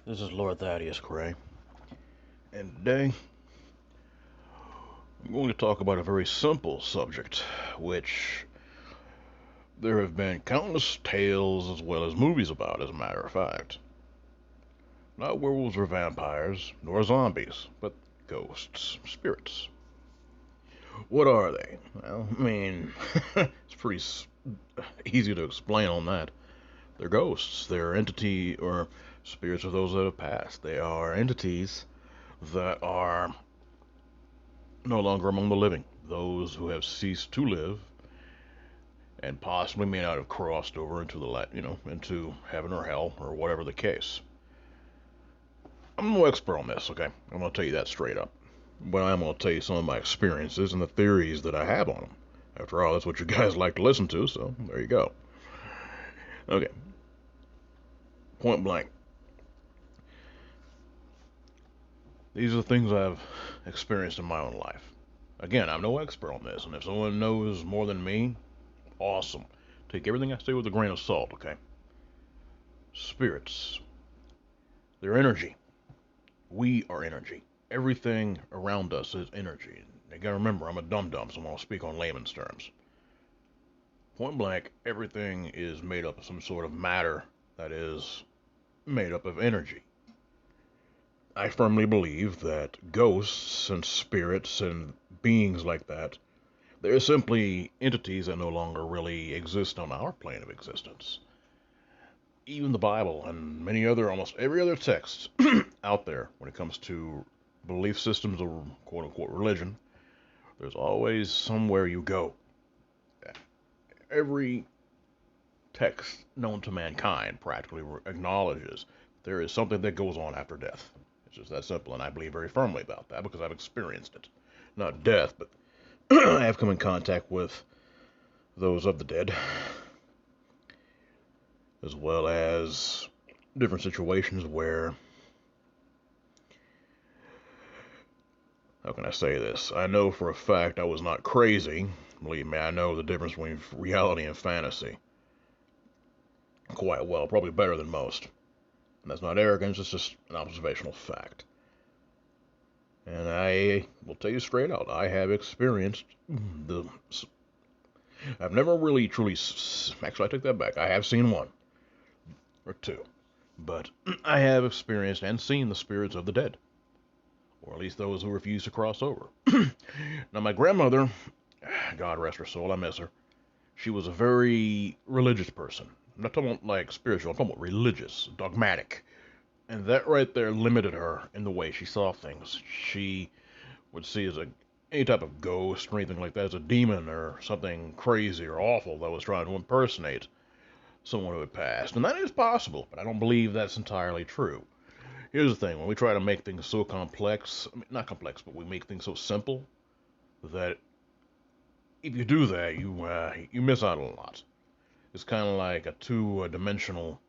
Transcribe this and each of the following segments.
This is Lord Thaddeus Gray, and today I'm going to talk about a very simple subject, which there have been countless tales as well as movies about, as a matter of fact. Not werewolves or vampires, nor zombies, but ghosts, spirits. What are they? Well, it's pretty easy to explain on that. They're ghosts. They're entity or spirits of those that have passed. They are entities that are no longer among the living, those who have ceased to live and possibly may not have crossed over into into heaven or hell or whatever the case. I'm no expert on this, okay? I'm going to tell you that straight up. But I'm going to tell you some of my experiences and the theories that I have on them. After all, that's what you guys like to listen to, so there you go. Okay, point blank. These are the things I've experienced in my own life. Again, I'm no expert on this, and if someone knows more than me, awesome. Take everything I say with a grain of salt, okay? Spirits. They're energy. We are energy. Everything around us is energy. You gotta remember, I'm a dum dum, so I'm gonna speak on layman's terms. Point blank, everything is made up of some sort of matter that is made up of energy. I firmly believe that ghosts and spirits and beings like that, they're simply entities that no longer really exist on our plane of existence. Even the Bible and many other, almost every other text out there when it comes to belief systems or quote unquote religion, there's always somewhere you go. Every text known to mankind practically acknowledges there is something that goes on after death. It's just that simple, and I believe very firmly about that because I've experienced it. Not death, but I have come in contact with those of the dead, as well as different situations where, how can I say this? I know for a fact I was not crazy. Believe me, I know the difference between reality and fantasy quite well, probably better than most. And that's not arrogance, it's just an observational fact. And I will tell you straight out, I have experienced the. I've never really truly. Actually, I take that back. I have seen one or two. But I have experienced and seen the spirits of the dead, or at least those who refuse to cross over. Now, my grandmother, God rest her soul, I miss her, she was a very religious person. I'm not talking about like spiritual, I'm talking about religious, dogmatic. And that right there limited her in the way she saw things. She would see as any type of ghost or anything like that as a demon or something crazy or awful that was trying to impersonate someone who had passed. And that is possible, but I don't believe that's entirely true. Here's the thing, when we try to make things so complex, I mean, not complex, but we make things so simple that if you do that, you miss out on a lot. It's kind of like a two-dimensional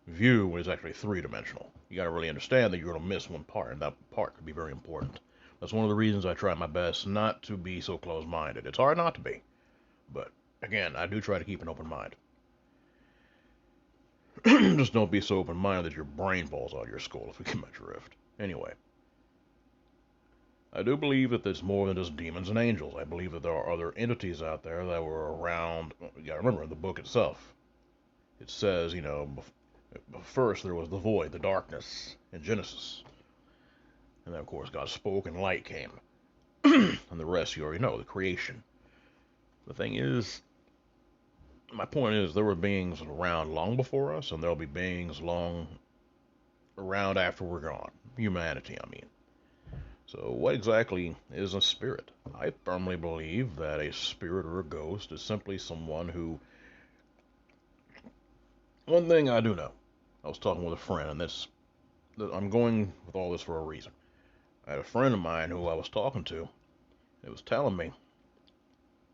view when it's actually three-dimensional. You got to really understand that you're going to miss one part, and that part could be very important. That's one of the reasons I try my best not to be so close-minded. It's hard not to be, but again, I do try to keep an open mind. Just don't be so open-minded that your brain falls out of your skull, if you get my drift. Anyway, I do believe that there's more than just demons and angels. I believe that there are other entities out there that were around. You gotta remember, in the book itself, it says, first there was the void, the darkness, in Genesis. And then, of course, God spoke and light came. And the rest you already know, the creation. The thing is, my point is, there were beings around long before us, and there'll be beings long around after we're gone. Humanity, I mean. So, what exactly is a spirit? I firmly believe that a spirit or a ghost is simply someone who. One thing I do know, I was talking with a friend, and I'm going with all this for a reason. I had a friend of mine who I was talking to. It was telling me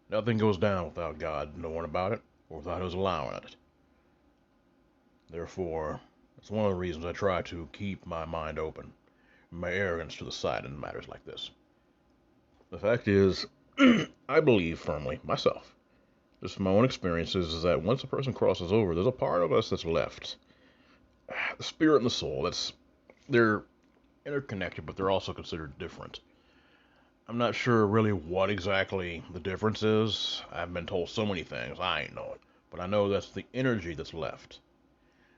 nothing goes down without God knowing about it or without His allowing it. Therefore, it's one of the reasons I try to keep my mind open, my arrogance to the side in matters like this. The fact is, I believe firmly, myself, just from my own experiences, is that once a person crosses over, there's a part of us that's left. the spirit and the soul, they're interconnected, but they're also considered different. I'm not sure really what exactly the difference is. I've been told so many things, I ain't know it. But I know that's the energy that's left.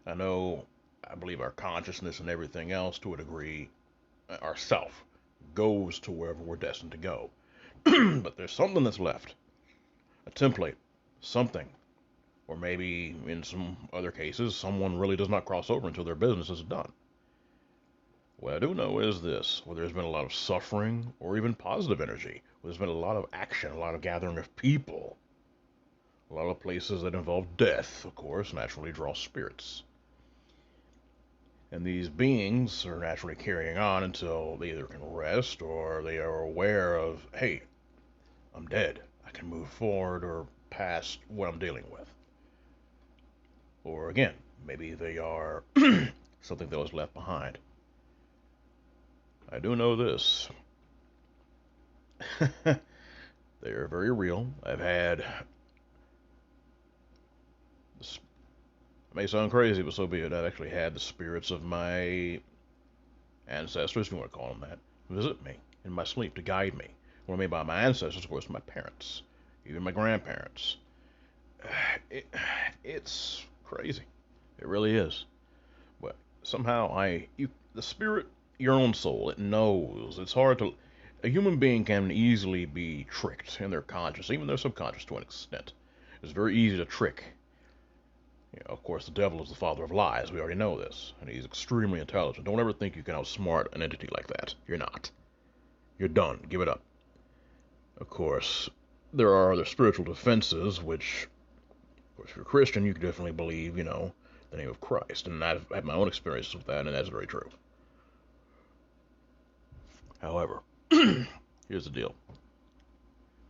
I know, I believe our consciousness and everything else to a degree, our self, goes to wherever we're destined to go. But there's something that's left. A template, something. Or maybe in some other cases, someone really does not cross over until their business is done. What I do know is this, where there's been a lot of suffering or even positive energy, where there's been a lot of action, a lot of gathering of people, a lot of places that involve death, of course, naturally draw spirits. And these beings are naturally carrying on until they either can rest or they are aware of, hey, I'm dead. I can move forward or past what I'm dealing with. Or again, maybe they are something that was left behind. I do know this. They are very real. I've had, it may sound crazy, but so be it. I've actually had the spirits of my ancestors, if you want to call them that, visit me in my sleep to guide me. What I mean by my ancestors, of course, my parents, even my grandparents. It, it's crazy. It really is. But somehow the spirit, your own soul, it knows. It's hard to. A human being can easily be tricked in their conscious, even their subconscious to an extent. It's very easy to trick. You know, of course, the devil is the father of lies. We already know this. And he's extremely intelligent. Don't ever think you can outsmart an entity like that. You're not. You're done. Give it up. Of course, there are other spiritual defenses, which, of course, if you're a Christian, you can definitely believe, the name of Christ. And I've had my own experiences with that, and that's very true. However, here's the deal.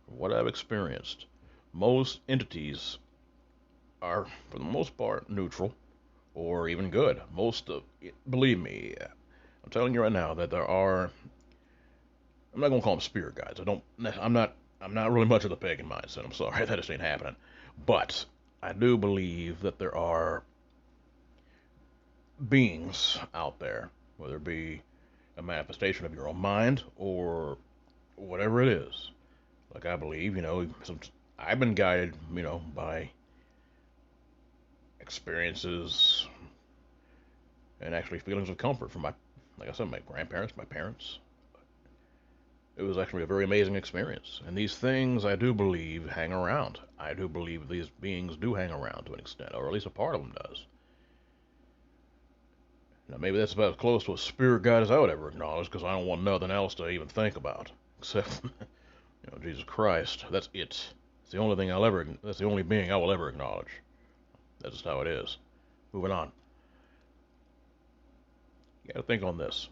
What I've experienced, most entities are, for the most part, neutral or even good. Believe me, I'm telling you right now that there are. I'm not gonna call them spirit guides. I don't. I'm not. I'm not really much of the pagan mindset. I'm sorry, that just ain't happening. But I do believe that there are beings out there, whether it be a manifestation of your own mind or whatever it is. Like I believe, I've been guided, by experiences and actually feelings of comfort from like I said, my grandparents, my parents. It was actually a very amazing experience. And these things, I do believe, hang around. I do believe these beings do hang around to an extent, or at least a part of them does. Now, maybe that's about as close to a spirit guide as I would ever acknowledge, because I don't want nothing else to even think about, except, Jesus Christ. That's it. It's the only thing that's the only being I will ever acknowledge. That's just how it is. Moving on. You gotta think on this.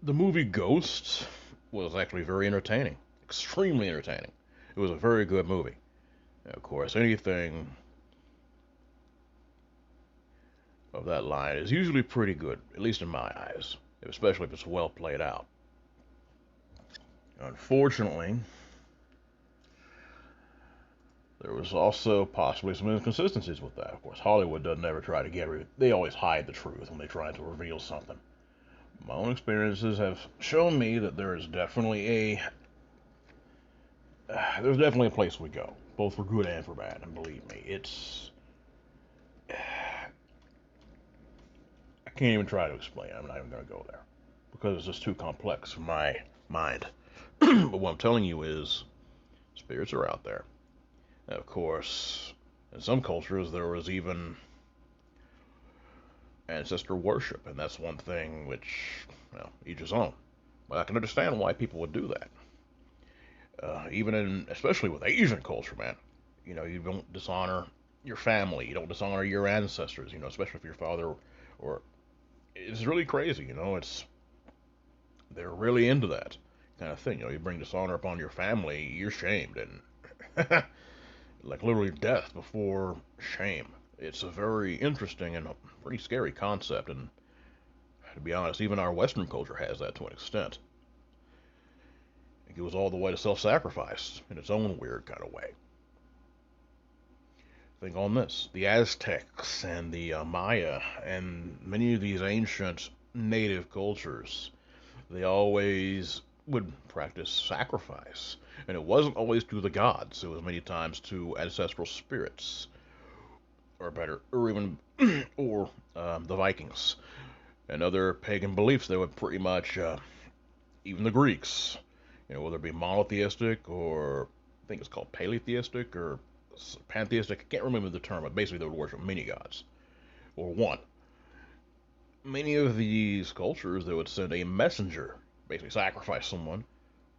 The movie Ghosts was actually very entertaining. Extremely entertaining. It was a very good movie. And of course, anything of that line is usually pretty good, at least in my eyes, especially if it's well played out. Unfortunately, there was also possibly some inconsistencies with that. Of course, Hollywood doesn't ever try to they always hide the truth when they try to reveal something. My own experiences have shown me that there's definitely a place we go, both for good and for bad. And believe me, I can't even try to explain. I'm not even going to go there because it's just too complex for my mind. But what I'm telling you is, spirits are out there. And of course, in some cultures, there was even ancestor worship, and that's one thing which, each his own. But I can understand why people would do that. Especially with Asian culture, man. You don't dishonor your family. You don't dishonor your ancestors. Especially if your father or it's really crazy. They're really into that kind of thing. You bring dishonor upon your family, you're shamed, and like literally death before shame. It's a very interesting and a pretty scary concept, and to be honest, even our Western culture has that to an extent. It goes all the way to self-sacrifice in its own weird kind of way. Think on this: the Aztecs and the Maya and many of these ancient native cultures, they always would practice sacrifice. And it wasn't always to the gods, it was many times to ancestral spirits, or better, or even, or the Vikings and other pagan beliefs. They would pretty much, even the Greeks, whether it be monotheistic or I think it's called paleotheistic or pantheistic. I can't remember the term, but basically they would worship many gods or one. Many of these cultures, they would send a messenger, basically sacrifice someone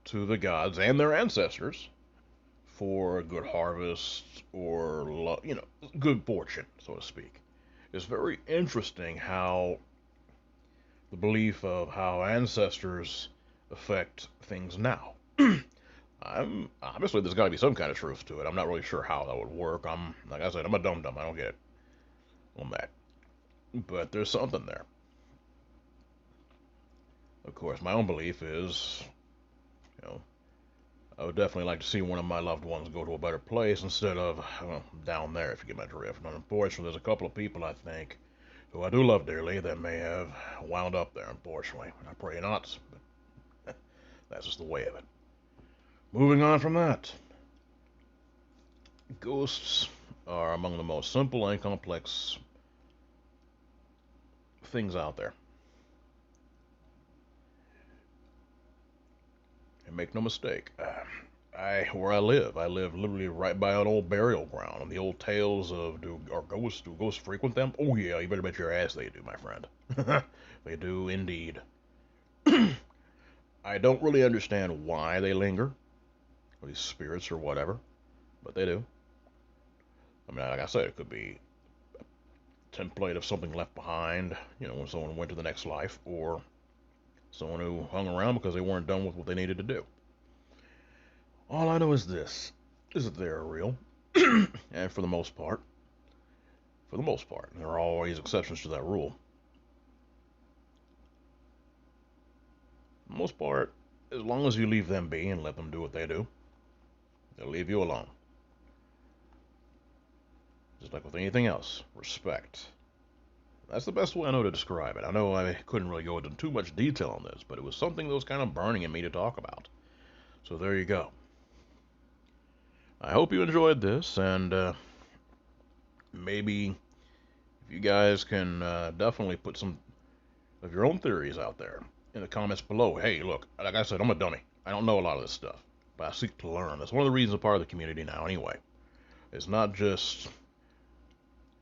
to the gods and their ancestors for a good harvest or good fortune, so to speak. It's very interesting how the belief of how ancestors affect things now. I'm obviously there's got to be some kind of truth to it. I'm not really sure how that would work. I'm like I said, I'm a dum dum. I don't get it on that, but there's something there. Of course, my own belief is, you know, I would definitely like to see one of my loved ones go to a better place instead of down there, if you get my drift. And unfortunately, there's a couple of people I think who I do love dearly that may have wound up there. Unfortunately, I pray not, but that's just the way of it. Moving on from that, ghosts are among the most simple and complex things out there. And make no mistake, where I live literally right by an old burial ground. And the old tales of do ghosts frequent them? Oh yeah, you better bet your ass they do, my friend. They do indeed. I don't really understand why they linger, or these spirits or whatever, but they do. I mean, like I said, it could be a template of something left behind, when someone went to the next life, or someone who hung around because they weren't done with what they needed to do. All I know is this: is that they're real, and for the most part, there are always exceptions to that rule. For the most part, as long as you leave them be and let them do what they do, they'll leave you alone. Just like with anything else, respect. That's the best way I know to describe it. I know I couldn't really go into too much detail on this, but it was something that was kind of burning in me to talk about. So there you go. I hope you enjoyed this, and maybe if you guys can definitely put some of your own theories out there in the comments below. Hey, look, like I said, I'm a dummy. I don't know a lot of this stuff, but I seek to learn. That's one of the reasons I'm part of the community now. Anyway, it's not just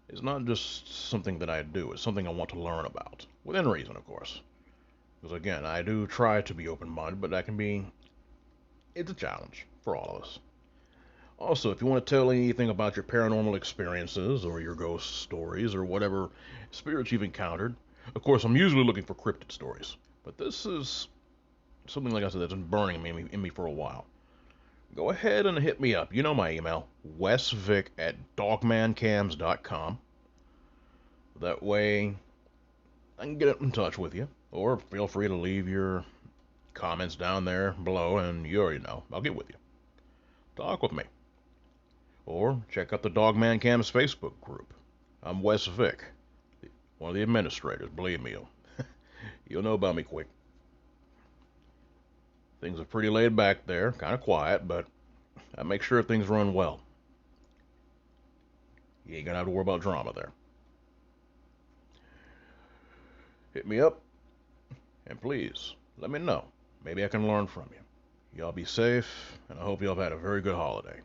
it's not just something that I do. It's something I want to learn about, within reason, of course. Because again, I do try to be open-minded, but that can be it's a challenge for all of us. Also, if you want to tell anything about your paranormal experiences or your ghost stories or whatever spirits you've encountered, of course, I'm usually looking for cryptid stories, but this is something, like I said, that's been burning in me for a while. Go ahead and hit me up. You know my email, wesvic@dogmancams.com. That way, I can get in touch with you, or feel free to leave your comments down there below, and you already know, I'll get with you. Talk with me. Or check out the Dogman Cams Facebook group. I'm Wes Vic, one of the administrators. Believe me, you'll know about me quick. Things are pretty laid back there, kind of quiet, but I make sure things run well. You ain't gonna have to worry about drama there. Hit me up, and please let me know. Maybe I can learn from you. Y'all be safe, and I hope y'all have had a very good holiday.